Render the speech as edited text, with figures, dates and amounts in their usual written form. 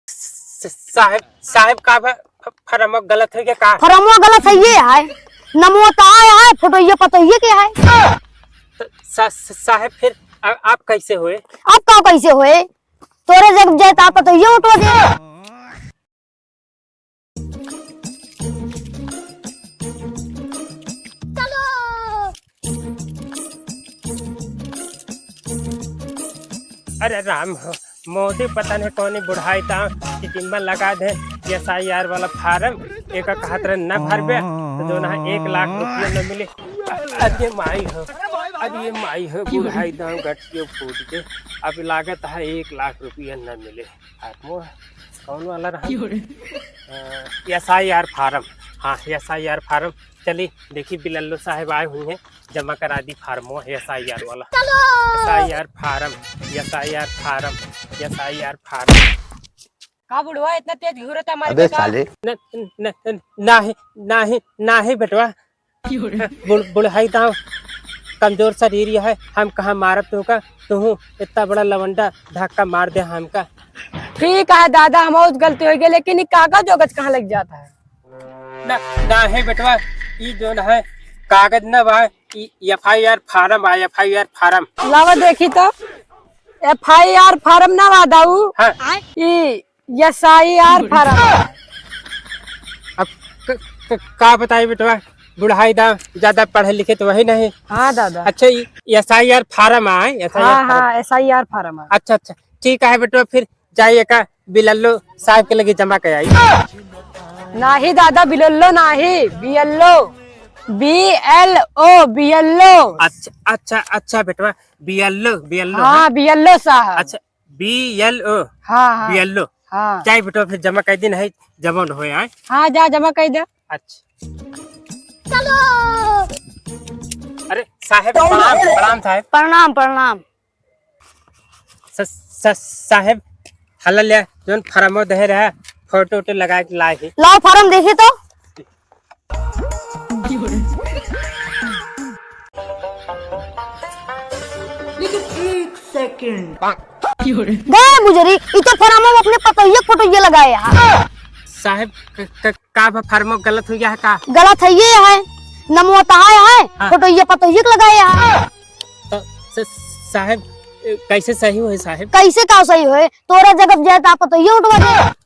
साहब साहब का फरमो गलत है क्या? फरमो गलत है ये है, नमो तो आया है, फोटो ये पतो ये क्या है? साहब फिर आप कैसे हुए? आप कहाँ कैसे हुए? तोरे जब जाए आप तो ये उठवा दे। अरे राम हो मोदी पता नहीं कौन बुढ़ाई था टिम्बा लगा दे SIR वाला फार्म एक कहत न भरबे तो जो ना 1 लाख रुपया न मिले। अरे माई हो, अब ये माई हो बुढ़ाई दाम गटियो फूट के अब लागत है 1 लाख रुपया न मिले। कौन वाला रहा? SIR form. हाँ SIR फार्म चली देखी बिल्लो साहब आए हुए हैं, जमा करा दी फार्मो SIR वाला। SIR form SIR form SIR form. का बुढ़वा इतना तेज घूरता हमारे अबे साले नहीं बेटवा बुढ़ाई दाम कमजोर शरीर है, हम कहाँ मारब तू का, तू इतना बड़ा लवंडा धक्का मार दे हमका। ठीक है दादा, हम गलती हो गई, लेकिन कागज वगज कहाँ लग जाता है? ना है बेटवा ये जो है कागज न बा FIR फार्म आ FIR फार्म। लावा देखी तो FIR फार्म ना वादाऊ। हाँ। SIR form. अब का बताई बेटवा बुढ़ाई दाम ज्यादा पढ़े लिखे तो वही नहीं। हाँ दादा। अच्छा SIR फार्म आए हाँ SIR फार्म। अच्छा ठीक है बेटवा, फिर जाइए का बिल्लो साहब के लगे जमा कराई। नहीं दादा बिल्लो नहीं, BLO। अच्छा बेटवा बिल्लो। हाँ बिल्लो साहब। अच्छा BLO। हाँ बिल्लो। हाँ जाए बेटवा फिर जमा कर दिन है जमा हो आए। हाँ जा जमा कर दे। अच्छा अरे साहब प्रणाम साहब। प्रणाम प्रणाम। साहब हल्ला ले जोन फार्मो दे रहा फोटो वोटो लगा के लाए है। लाओ फार्म देखे तो। लेकिन 1 सेकंड गए गुजरी इतो फार्म में अपने फोटो ये लगाए हैं। साहब का फार्मो गलत हो गया है का? गलत है ये है, नमो तो आया है, हाँ। फोटो ये पतो ये लगाए हैं। तो साहब कैसे सही हुए साहब? कैसे का सही है? तोरा जगह जाए आप तो ये उठवा दे।